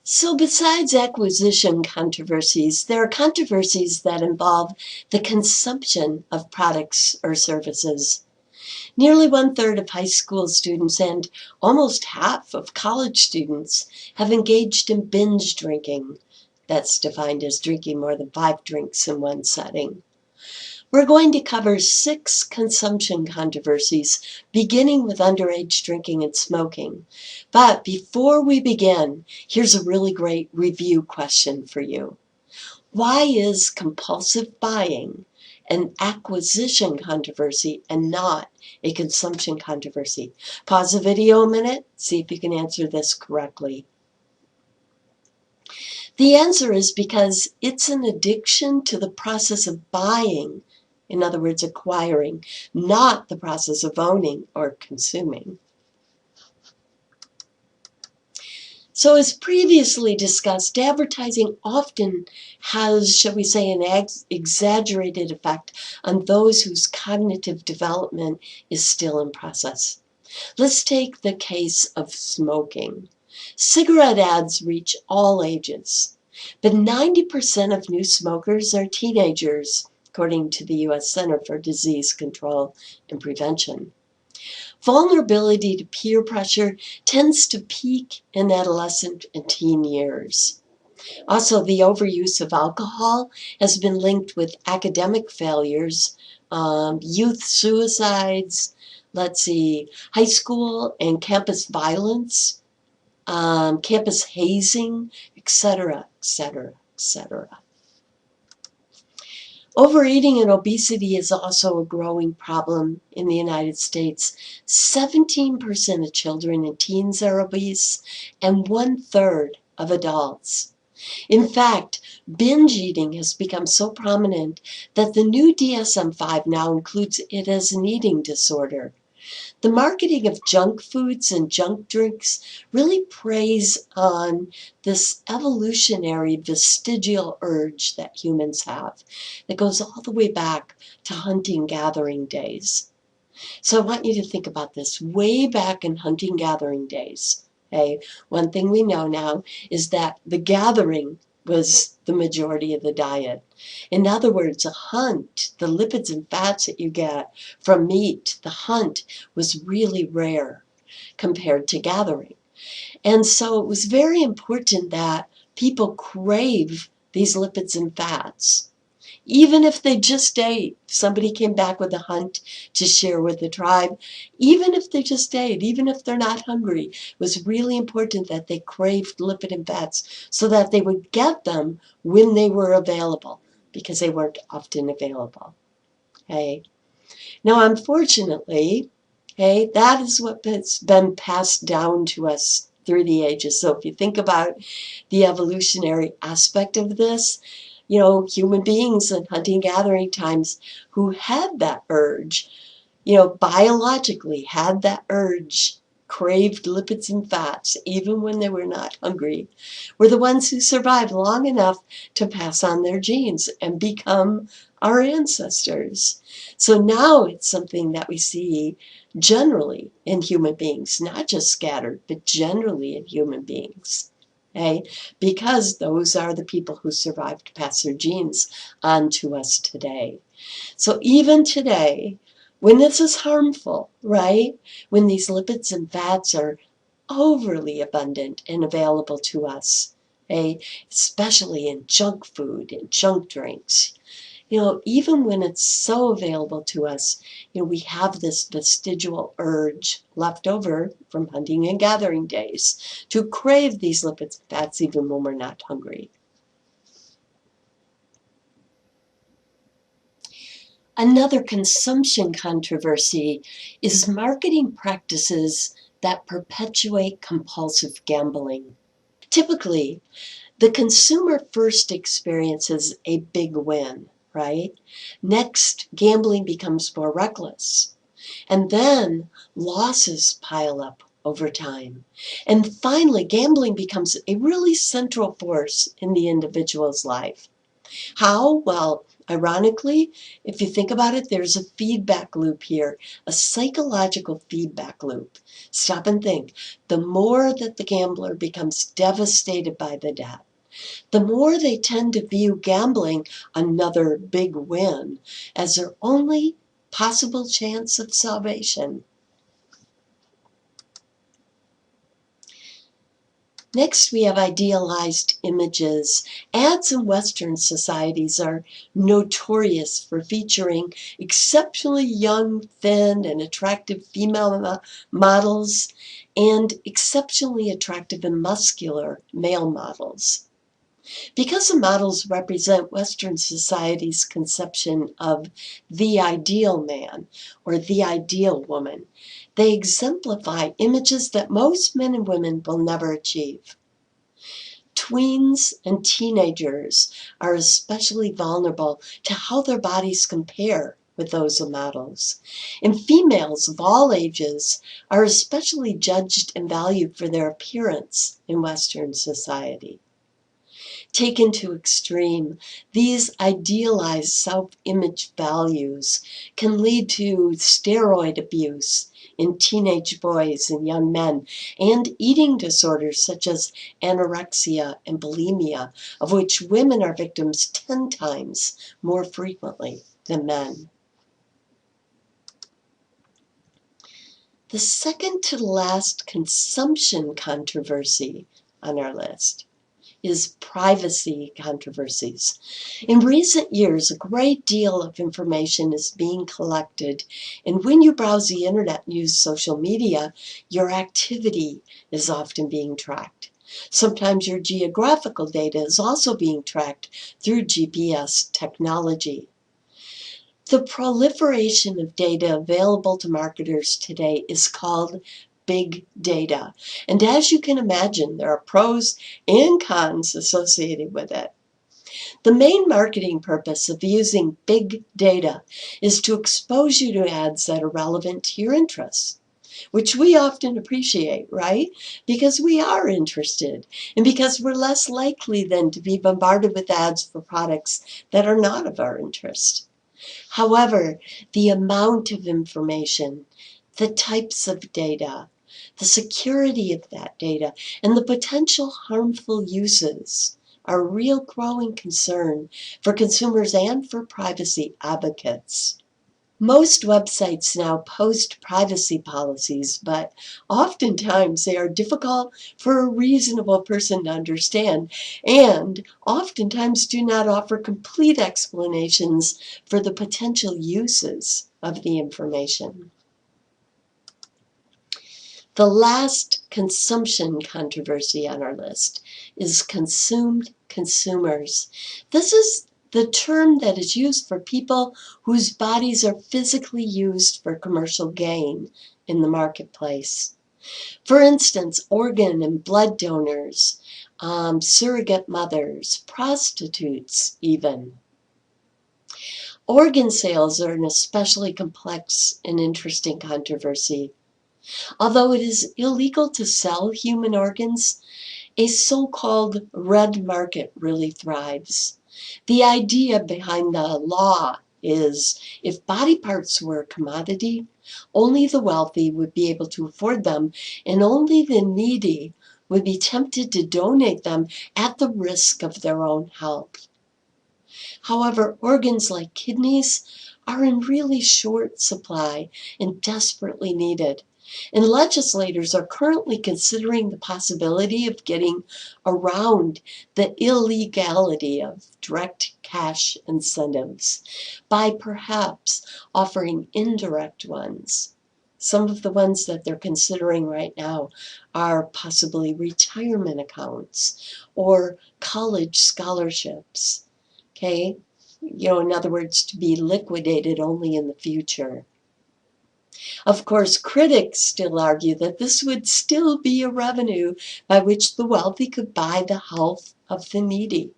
So besides acquisition controversies, there are controversies that involve the consumption of products or services. Nearly 1/3 of high school students and almost half of college students have engaged in binge drinking. That's defined as drinking more than 5 drinks in one setting. We're going to cover 6 consumption controversies, beginning with underage drinking and smoking. But before we begin, here's a really great review question for you. Why is compulsive buying an acquisition controversy and not a consumption controversy? Pause the video a minute, see if you can answer this correctly. The answer is because it's an addiction to the process of buying, in other words, acquiring, not the process of owning or consuming. So as previously discussed, advertising often has, shall we say, an exaggerated effect on those whose cognitive development is still in process. Let's take the case of smoking. Cigarette ads reach all ages, but 90% of new smokers are teenagers, according to the U.S. Center for Disease Control and Prevention. Vulnerability to peer pressure tends to peak in adolescent and teen years. Also, the overuse of alcohol has been linked with academic failures, youth suicides, high school and campus violence, campus hazing, etc., etc., etc. Overeating and obesity is also a growing problem in the United States. 17% of children and teens are obese, and 1/3 of adults. In fact, binge eating has become so prominent that the new DSM-5 now includes it as an eating disorder. The marketing of junk foods and junk drinks really preys on this evolutionary vestigial urge that humans have that goes all the way back to hunting-gathering days. So I want you to think about this. Way back in hunting-gathering days, okay, one thing we know now is that the gathering was the majority of the diet. In other words, a hunt, the lipids and fats that you get from meat, the hunt was really rare compared to gathering. And so it was very important that people crave these lipids and fats. Even if they just ate, somebody came back with a hunt to share with the tribe, even if they just ate, even if they're not hungry, it was really important that they craved lipid and fats so that they would get them when they were available, because they weren't often available. Okay. Now, unfortunately, okay, that is what has been passed down to us through the ages. So if you think about the evolutionary aspect of this, you know, human beings in hunting-gathering times who had that urge, you know, biologically had that urge, craved lipids and fats, even when they were not hungry, were the ones who survived long enough to pass on their genes and become our ancestors. So now it's something that we see generally in human beings, not just scattered, but generally in human beings. Okay? Because those are the people who survived to pass their genes on to us today. So even today, when this is harmful, right? When these lipids and fats are overly abundant and available to us, okay? Especially in junk food and junk drinks, you know, even when it's so available to us, you know, we have this vestigial urge left over from hunting and gathering days to crave these lipids and fats even when we're not hungry. Another consumption controversy is marketing practices that perpetuate compulsive gambling. Typically, the consumer first experiences a big win, right? Next, gambling becomes more reckless. And then losses pile up over time. And finally, gambling becomes a really central force in the individual's life. How? Well, Ironically, if you think about it, there's a feedback loop here, a psychological feedback loop. Stop and think. The more that the gambler becomes devastated by the debt, the more they tend to view gambling, another big win, as their only possible chance of salvation. Next, we have idealized images. Ads in Western societies are notorious for featuring exceptionally young, thin, and attractive female models and exceptionally attractive and muscular male models. Because the models represent Western society's conception of the ideal man or the ideal woman, they exemplify images that most men and women will never achieve. Tweens and teenagers are especially vulnerable to how their bodies compare with those of models. And females of all ages are especially judged and valued for their appearance in Western society. Taken to extreme, these idealized self-image values can lead to steroid abuse in teenage boys and young men, and eating disorders such as anorexia and bulimia, of which women are victims 10 times more frequently than men. The second to the last consumption controversy on our list is privacy controversies. In recent years, a great deal of information is being collected, and when you browse the internet and use social media, your activity is often being tracked. Sometimes your geographical data is also being tracked through GPS technology. The proliferation of data available to marketers today is called big data. And as you can imagine, there are pros and cons associated with it. The main marketing purpose of using big data is to expose you to ads that are relevant to your interests, which we often appreciate, right? Because we are interested and because we're less likely then to be bombarded with ads for products that are not of our interest. However, the amount of information, the types of data, the security of that data, and the potential harmful uses are a real growing concern for consumers and for privacy advocates. Most websites now post privacy policies, but oftentimes they are difficult for a reasonable person to understand and oftentimes do not offer complete explanations for the potential uses of the information. The last consumption controversy on our list is consumed consumers. This is the term that is used for people whose bodies are physically used for commercial gain in the marketplace. For instance, organ and blood donors, surrogate mothers, prostitutes even. Organ sales are an especially complex and interesting controversy. Although it is illegal to sell human organs, a so-called red market really thrives. The idea behind the law is if body parts were a commodity, only the wealthy would be able to afford them, and only the needy would be tempted to donate them at the risk of their own health. However, organs like kidneys are in really short supply and desperately needed. And legislators are currently considering the possibility of getting around the illegality of direct cash incentives by perhaps offering indirect ones. Some of the ones that they're considering right now are possibly retirement accounts or college scholarships. Okay? In other words, to be liquidated only in the future. Of course, critics still argue that this would still be a revenue by which the wealthy could buy the health of the needy.